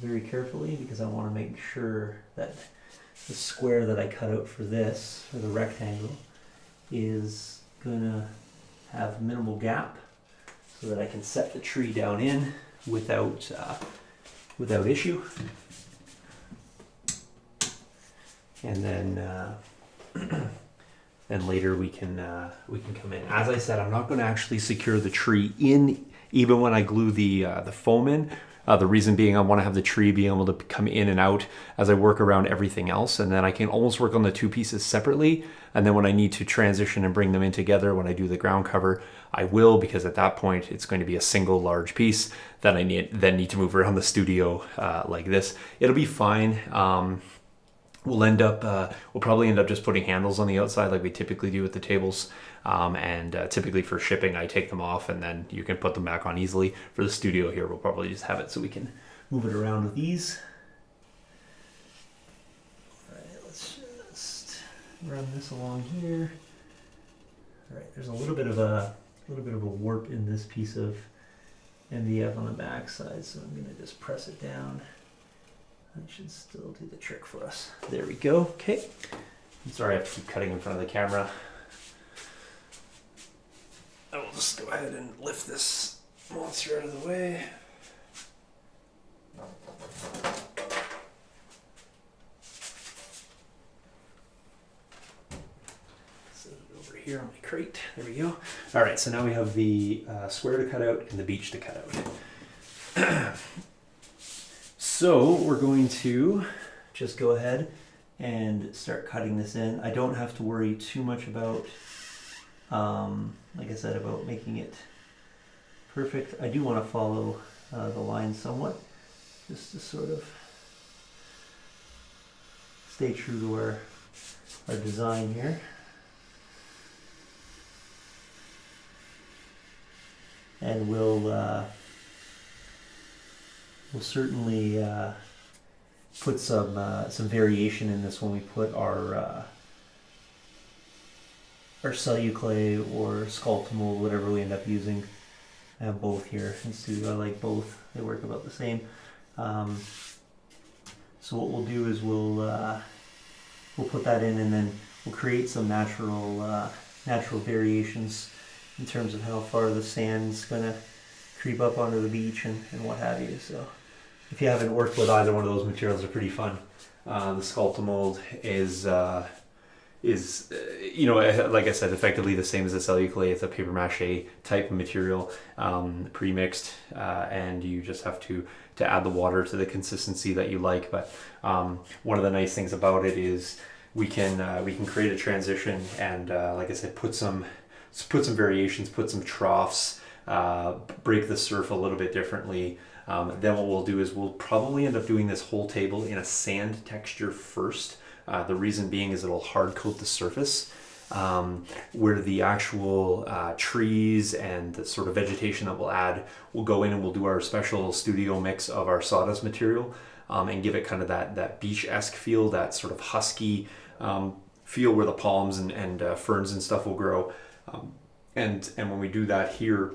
very carefully, because I want to make sure that the square that I cut out for this, or the rectangle, is going to have minimal gap, so that I can set the tree down in without issue. And then then later we can come in. As I said, I'm not going to actually secure the tree in even when I glue the foam in. The reason being I want to have the tree being able to come in and out as I work around everything else, and then I can almost work on the two pieces separately, and then when I need to transition and bring them in together when I do the ground cover, I will, because at that point it's going to be a single large piece that I need to move around the studio like this. It'll be fine. We'll probably end up just putting handles on the outside like we typically do with the tables. Typically for shipping, I take them off and then you can put them back on easily. For the studio here, we'll probably just have it so we can move it around with ease. All right, let's just run this along here. All right, there's a little bit of a warp in this piece of MDF on the back side, so I'm gonna just press it down. That should still do the trick for us. There we go. Okay. I'm sorry I have to keep cutting in front of the camera. I will just go ahead and lift this monster out of the way. Set it over here on my crate. There we go. All right, so now we have the square to cut out and the beach to cut out. So we're going to just go ahead and start cutting this in. I don't have to worry too much about, like I said, about making it perfect. I do want to follow the line somewhat, just to sort of stay true to our design here. And we'll certainly put some variation in this when we put our celluclay or sculpt mold, whatever we end up using. I have both here in studio. I like both. They work about the same. So what we'll do is we'll put that in, and then we'll create some natural variations in terms of how far the sand's gonna creep up onto the beach and what have you. So if you haven't worked with either one of those materials, they're pretty fun. The Sculptamold is like I said, effectively the same as the celluclay. It's a paper mache type of material, pre-mixed, and you just have to add the water to the consistency that you like. But one of the nice things about it is we can create a transition and, like I said, put some variations, put some troughs, break the surf a little bit differently. Then what we'll do is we'll probably end up doing this whole table in a sand texture first. The reason being is it'll hard coat the surface, where the actual trees and the sort of vegetation that we'll add, we'll go in and we'll do our special studio mix of our sawdust material, and give it kind of that beach-esque feel, that sort of husky feel where the palms and ferns and stuff will grow. And when we do that here,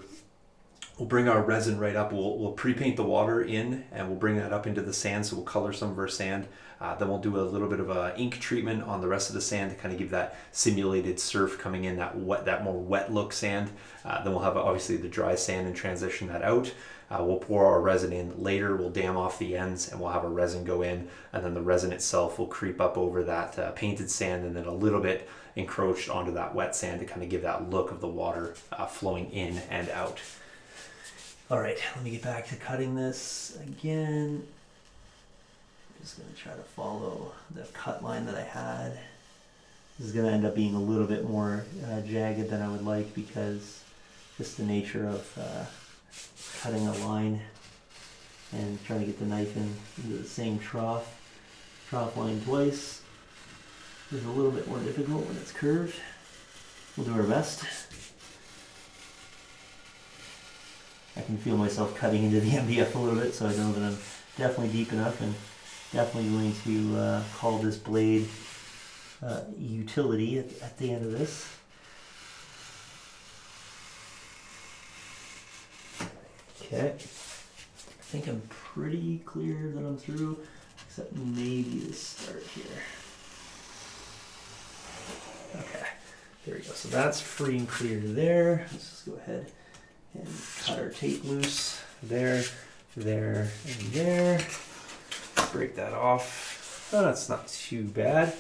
we'll bring our resin right up. We'll pre-paint the water in, and we'll bring that up into the sand, so we'll color some of our sand. Then we'll do a little bit of a ink treatment on the rest of the sand to kind of give that simulated surf coming in, that more wet look sand. Then we'll have obviously the dry sand and transition that out. We'll pour our resin in later. We'll dam off the ends, and we'll have our resin go in, and then the resin itself will creep up over that painted sand, and then a little bit encroached onto that wet sand to kind of give that look of the water flowing in and out. All right, let me get back to cutting this again. Just gonna try to follow the cut line that I had. This is gonna end up being a little bit more jagged than I would like, because just the nature of cutting a line and trying to get the knife into the same trough line twice is a little bit more difficult when it's curved. We'll do our best. I can feel myself cutting into the MDF a little bit, so I know that I'm definitely deep enough, and definitely going to call this blade utility at the end of this. Okay, I think I'm pretty clear that I'm through, except maybe the start here. Okay, there we go. So that's free and clear there. Let's just go ahead and cut our tape loose. There, there, and there. Break that off. Oh, that's not too bad.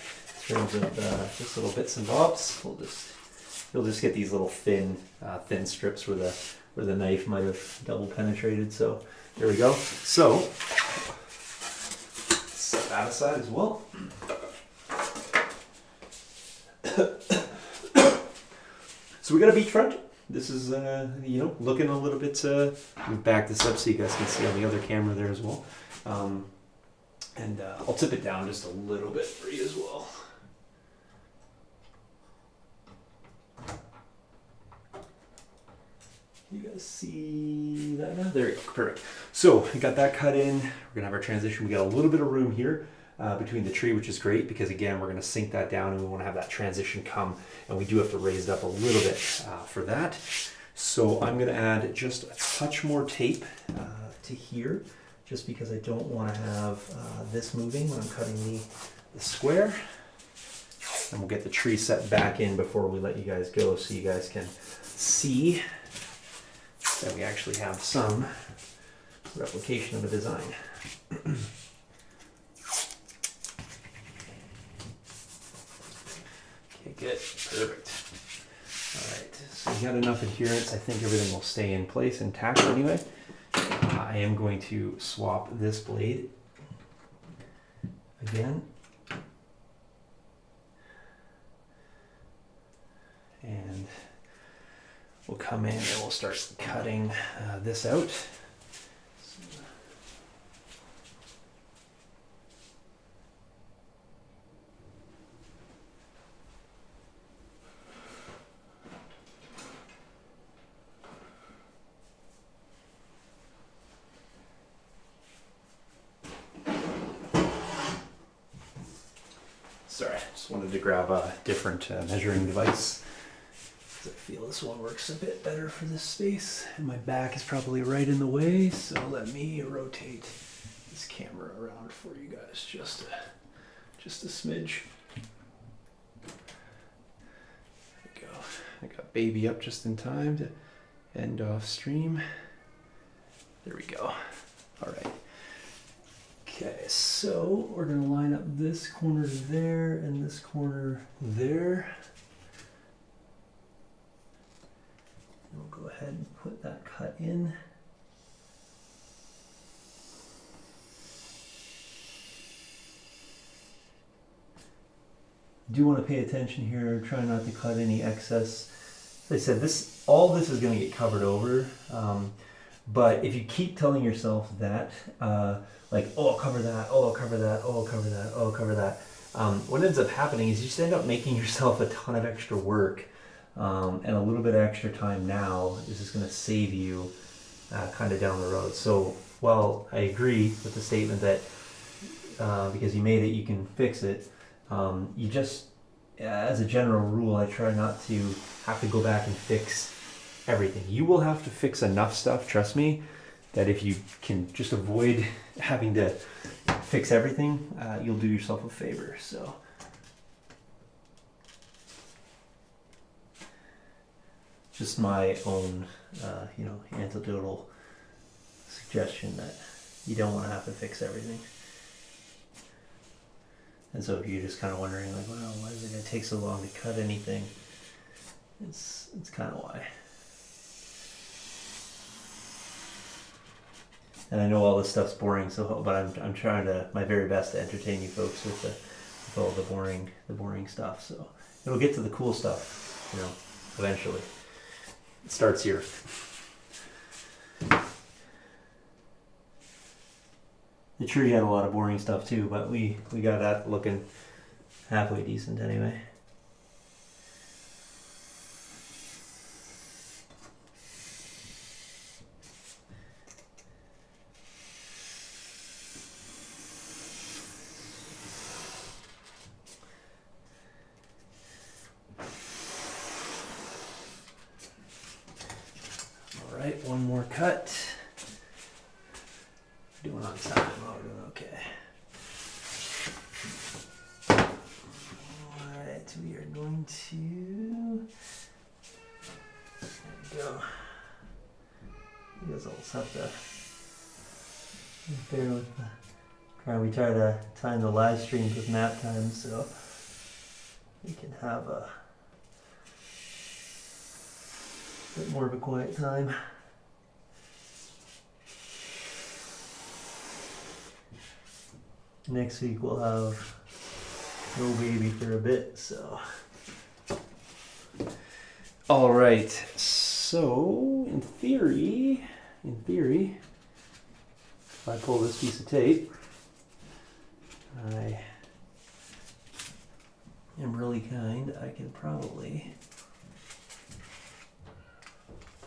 In terms of just little bits and bobs, we'll just you'll just get these little thin strips where the knife might have double penetrated. So there we go. So set that aside as well. So we got a beachfront. This is, looking a little bit, move back this up so you guys can see on the other camera there as well. And I'll tip it down just a little bit for you as well. You guys see that now? There you go, perfect. So we got that cut in. We're gonna have our transition. We got a little bit of room here between the tree, which is great because again, we're gonna sink that down and we wanna have that transition come, and we do have to raise it up a little bit for that. So I'm gonna add just a touch more tape to here, just because I don't wanna have this moving when I'm cutting the square. And we'll get the tree set back in before we let you guys go so you guys can see that we actually have some replication of the design. Okay, good, perfect. All right, so we got enough adherence. I think everything will stay in place intact anyway. I am going to swap this blade again. And we'll come in and we'll start cutting this out. Sorry, I just wanted to grab a different measuring device. I feel this one works a bit better for this space, and my back is probably right in the way, so let me rotate this camera around for you guys just a smidge. There we go. I got baby up just in time to end off stream. There we go. All right. Okay, so we're gonna line up this corner there and this corner there. We'll go ahead and put that cut in. Do want to pay attention here, try not to cut any excess. As I said, all this is going to get covered over, but if you keep telling yourself that, like, oh, I'll cover that, oh, I'll cover that, oh, I'll cover that, oh, I'll cover that, what ends up happening is you just end up making yourself a ton of extra work. And a little bit of extra time now is just going to save you kind of down the road. So while I agree with the statement that because you made it, you can fix it, you just, as a general rule, I try not to have to go back and fix everything. You will have to fix enough stuff, trust me, that if you can just avoid having to fix everything, you'll do yourself a favor. So. Just my own, anecdotal suggestion that you don't want to have to fix everything. And so if you're just kind of wondering, like, well, why is it going to take so long to cut anything? It's kind of why. And I know all this stuff's boring, but I'm trying my very best to entertain you folks with all the boring stuff. So it'll get to the cool stuff, eventually. It starts here. The tree had a lot of boring stuff too, but we got that looking halfway decent anyway. All right, one more cut. Doing on time. Oh, we're doing okay. All right, we are going to. There we go. You guys all just have to bear with the. We try to time the live streams with nap time, so we can have bit more of a quiet time. Next week we'll have no baby for a bit, so. All right, so in theory, if I pull this piece of tape, I am really kind, I can probably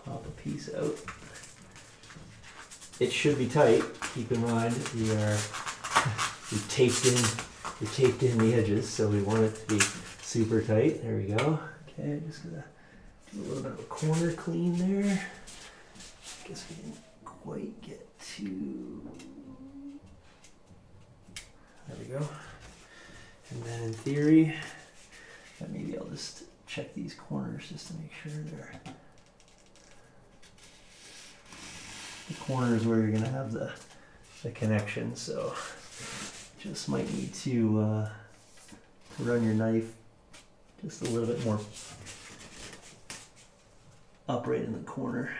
pop a piece out. It should be tight. Keep in mind we taped in the edges, so we want it to be super tight. There we go. Okay, just gonna do a little bit of a corner clean there. Guess we didn't quite get to. There we go. And then in theory, maybe I'll just check these corners just to make sure they're. The corners where you're gonna have the connection, so just might need to run your knife just a little bit more upright in the corner.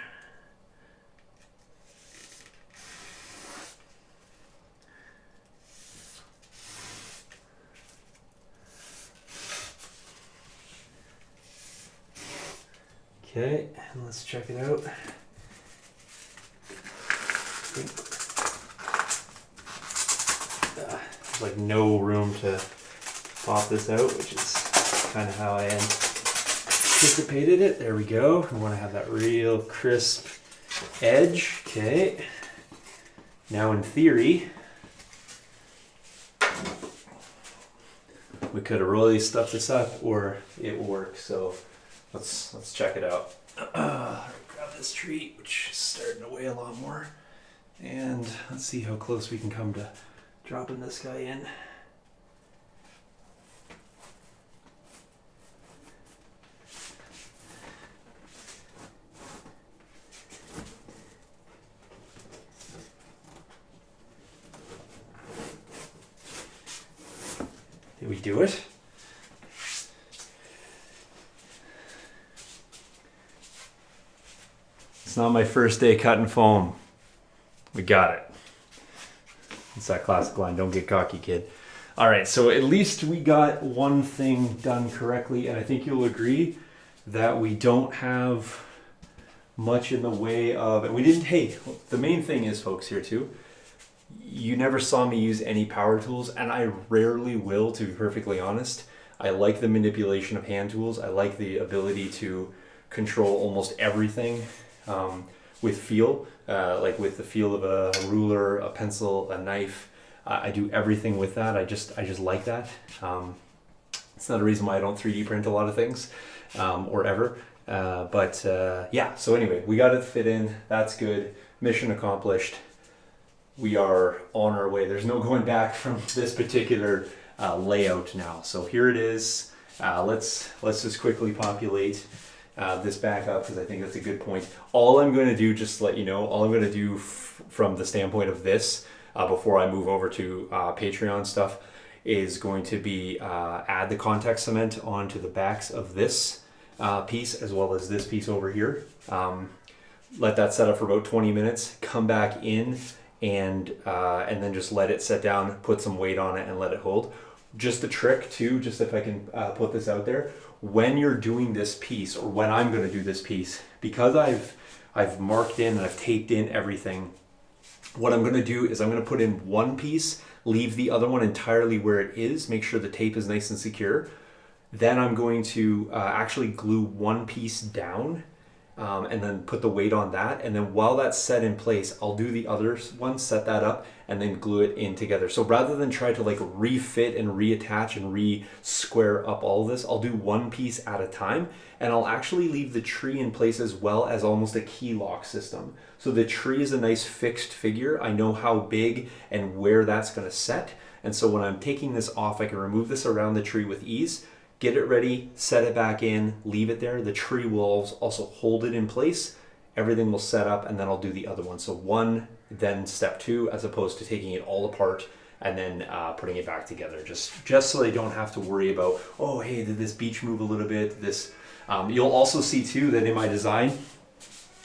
Okay, and let's check it out. There's like no room to pop this out, which is kind of how I anticipated it. There we go. We want to have that real crisp edge. Okay. Now in theory, we could have really stuffed this up or it will work. So let's check it out. Grab this tree, which is starting to weigh a lot more. And let's see how close we can come to dropping this guy in. Did we do it? It's not my first day cutting foam. We got it. It's that classic line, don't get cocky, kid. All right, so at least we got one thing done correctly, and I think you'll agree that we don't have much in the way of, and we didn't, hey, the main thing is, folks, here too, you never saw me use any power tools, and I rarely will, to be perfectly honest. I like the manipulation of hand tools. I like the ability to control almost everything with feel, like with the feel of a ruler, a pencil, a knife. I do everything with that. I just like that. It's not a reason why I don't 3D print a lot of things, or ever. Yeah, so anyway, we got it fit in. That's good. Mission accomplished. We are on our way. There's no going back from this particular layout now. So here it is. Let's just quickly populate this back up, because I think that's a good point. All I'm going to do, just to let you know, all I'm going to do from the standpoint of this, before I move over to Patreon stuff, is going to be add the contact cement onto the backs of this piece, as well as this piece over here. Let that set up for about 20 minutes, come back in, and then just let it set down, put some weight on it, and let it hold. Just a trick too, just if I can put this out there, when you're doing this piece, or when I'm going to do this piece, because I've marked in and I've taped in everything, what I'm going to do is I'm going to put in one piece, leave the other one entirely where it is, make sure the tape is nice and secure. Then I'm going to actually glue one piece down, and then put the weight on that, and then while that's set in place, I'll do the other one, set that up, and then glue it in together. So rather than try to like refit and reattach and re-square up all of this, I'll do one piece at a time, and I'll actually leave the tree in place as well as almost a key lock system. So the tree is a nice fixed figure. I know how big and where that's gonna set, and so when I'm taking this off, I can remove this around the tree with ease, get it ready, set it back in, leave it there. The tree will also hold it in place. Everything will set up, and then I'll do the other one. So one, then step two, as opposed to taking it all apart and then putting it back together. Just so they don't have to worry about, oh, hey, did this beach move a little bit? You'll also see too that in my design,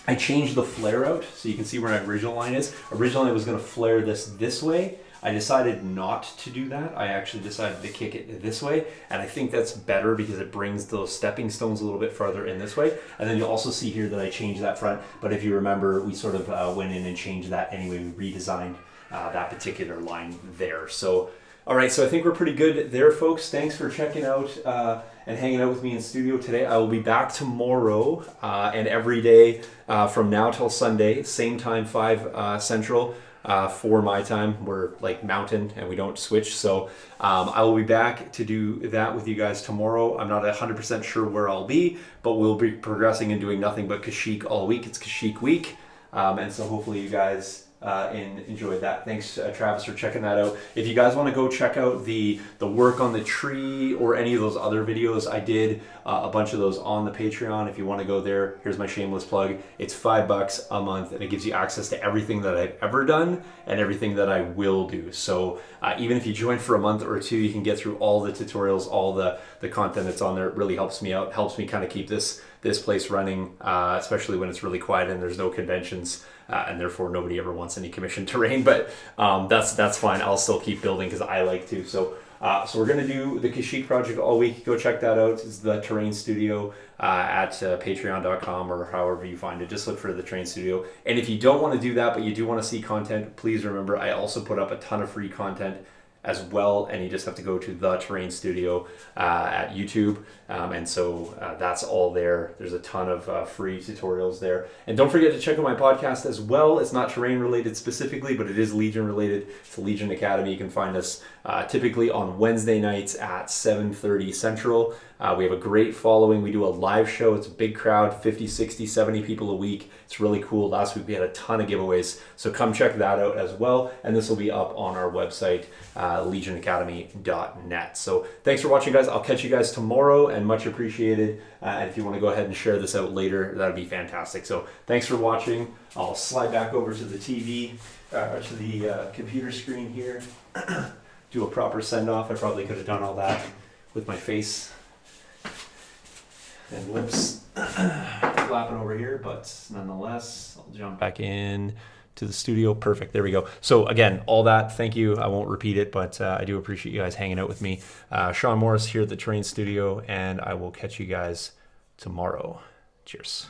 I changed the flare out so you can see where my original line is. Originally I was going to flare this way. I decided not to do that. I actually decided to kick it this way, and I think that's better because it brings those stepping stones a little bit farther in this way. And then you'll also see here that I changed that front, but if you remember, we sort of went in and changed that anyway. We redesigned that particular line there. So all right, so I think we're pretty good there, folks. Thanks for checking out and hanging out with me in studio today. I will be back tomorrow and every day from now till Sunday, same time, 5 Central, 4 my time. We're like mountain and we don't switch. So I will be back to do that with you guys tomorrow. I'm not 100% sure where I'll be, but we'll be progressing and doing nothing but Kashyyk all week. It's Kashyyk week. And so hopefully you guys and enjoyed that. Thanks, Travis, for checking that out. If you guys want to go check out the work on the tree or any of those other videos, I did a bunch of those on the Patreon. If you want to go there, here's my shameless plug. It's $5 a month, and it gives you access to everything that I've ever done and everything that I will do. So even if you join for a month or two, you can get through all the tutorials, all the content that's on there. It really helps me out, helps me kind of keep this place running, especially when it's really quiet and there's no conventions. And therefore nobody ever wants any commissioned terrain, but that's fine. I'll still keep building because I like to. So we're gonna do the Kashyyk project all week. Go check that out. It's the Terrain Studio at patreon.com or however you find it. Just look for the Terrain Studio. And if you don't want to do that, but you do want to see content, please remember I also put up a ton of free content as well, and you just have to go to the Terrain Studio at YouTube, and so that's all there. There's a ton of free tutorials there, and don't forget to check out my podcast as well. It's not terrain related specifically, but it is Legion related. It's Legion Academy. You can find us typically on Wednesday nights at 7:30 Central. We have a great following. We do a live show. It's a big crowd, 50, 60, 70 people a week. It's really cool. Last week we had a ton of giveaways, so come check that out as well. And this will be up on our website, legionacademy.net. So thanks for watching, guys. I'll catch you guys tomorrow, and much appreciated. And if you want to go ahead and share this out later, that'd be fantastic. So thanks for watching. I'll slide back over to the TV, to the computer screen here. Do a proper send-off. I probably could have done all that with my face and lips flapping over here, but nonetheless, I'll jump back in to the studio. Perfect. There we go. So again, all that, thank you. I won't repeat it, but I do appreciate you guys hanging out with me. Sean Morris here at the Terrain Studio, and I will catch you guys tomorrow. Cheers.